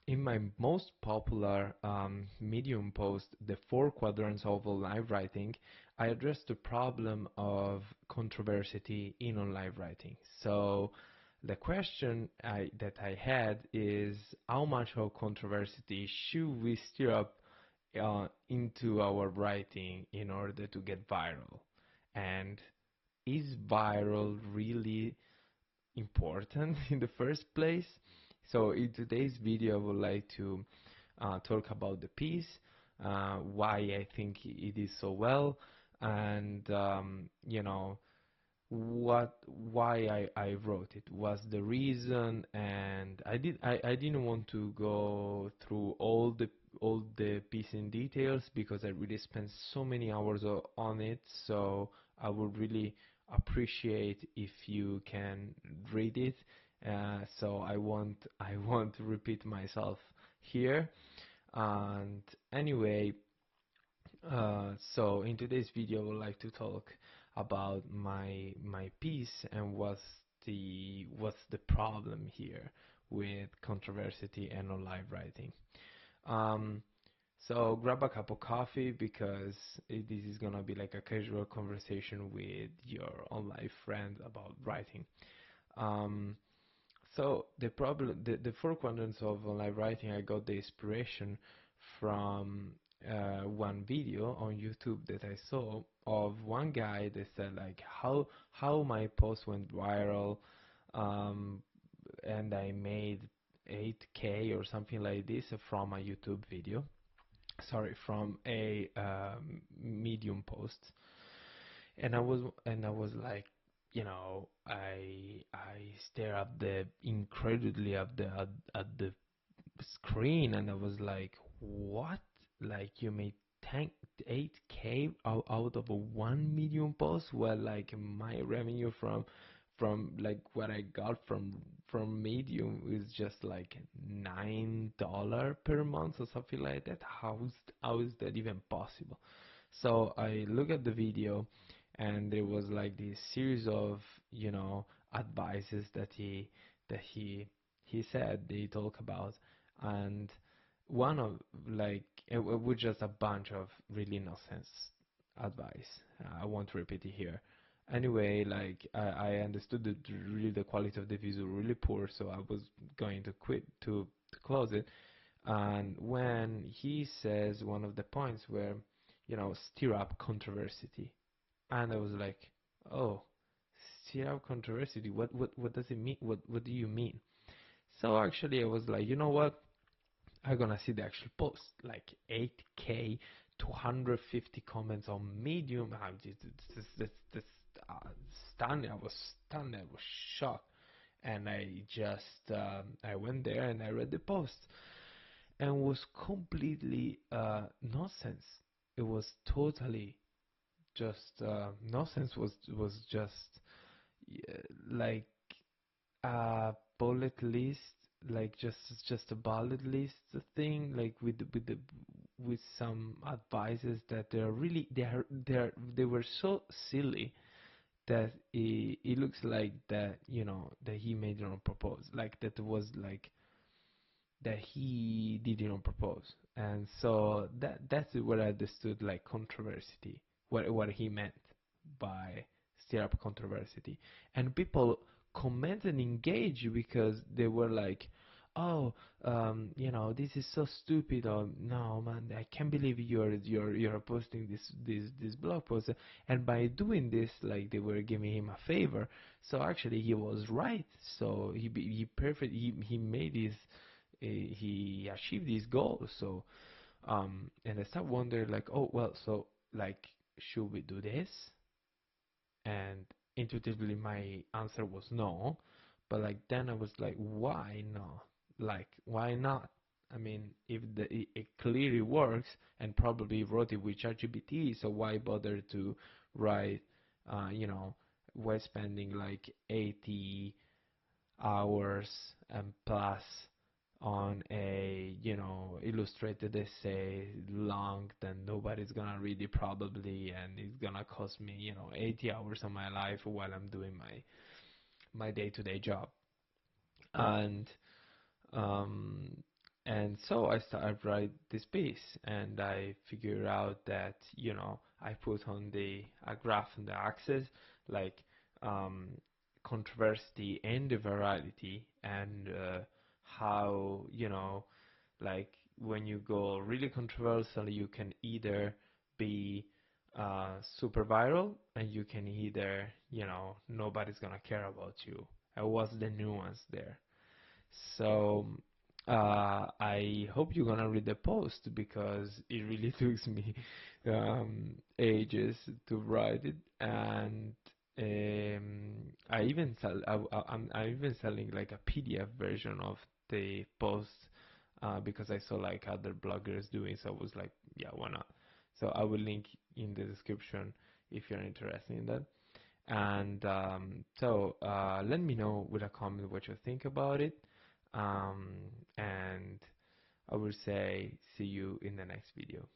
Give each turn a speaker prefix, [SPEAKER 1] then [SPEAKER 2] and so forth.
[SPEAKER 1] In my most popular Medium post, The Four Quadrants of Online Writing, I addressed the problem of controversy in online writing. So the question that I had is, how much of controversy should we stir up into our writing in order to get viral? And is viral really important in the first place? So in today's video, I would like to talk about the piece, why I think it is so well, and why I wrote it, was the reason, and I didn't want to go through all the piece in details because I really spent so many hours on it. So I would really appreciate if you can read it. So I won't repeat myself here. And anyway, so in today's video, I would like to talk about my piece and what's the problem here with controversy and online writing. Um, so grab a cup of coffee because this is gonna be like a casual conversation with your online friend about writing. Um, so the four quadrants of online writing, I got the inspiration from one video on YouTube that I saw of one guy that said like how my post went viral, um, and I made 8K or something like this from a YouTube video. Sorry, from a Medium post, and I was like, I stare at the incredibly at the screen, and I was like, what? Like you made 10, 8K out of a 1 million post? Well, like my revenue from like what I got from Medium is just like $9 per month or something like that. How is that even possible? So I look at the video, and there was like this series of advices that he said they talk about, and one of like it was just a bunch of really nonsense advice. I won't repeat it here. Anyway, like I understood that really the quality of the visual really poor, so I was going to quit to close it. And when he says one of the points where stir up controversy, and I was like, oh, stir up controversy. What does it mean? What do you mean? So actually, I was like, you know what? I'm gonna see the actual post, like 8K, 250 comments on Medium. This stunning. I was stunned. I was shocked, and I went there and I read the post, and was completely nonsense. It was totally just nonsense. Was just uh, like a bullet list, like just a bullet list thing, like with some advices that they were so silly that it looks like that that he made it on purpose, like that was like that he did it on purpose. And so that's what I understood like controversy, what he meant by stir up controversy. And people comment and engage because they were like, oh, this is so stupid, or no man, I can't believe you're posting this blog post. And by doing this, like, they were giving him a favor. So actually he was right. So he made his he achieved his goal. So and I start wondering like, oh well, so like, should we do this? And intuitively my answer was no, but like then I was like, why not? Like, why not? I mean, if it clearly works, and probably wrote it with ChatGPT, so why bother to write why spending like 80 hours and plus on a illustrated essay long that nobody's gonna read it probably, and it's gonna cost me 80 hours of my life while I'm doing my day-to-day job. And um So I started write this piece, and I figured out that I put on the a graph on the axis like um, controversy and the virality, and how like when you go really controversial, you can either be super viral, and you can either nobody's gonna care about you. And what's the nuance there? So I hope you're gonna read the post, because it really took me ages to write it, and I'm even selling like a PDF version of the post, because I saw like other bloggers doing, so I was like, yeah, why not? So I will link in the description if you're interested in that. And let me know with a comment what you think about it. Um, and I will say see you in the next video.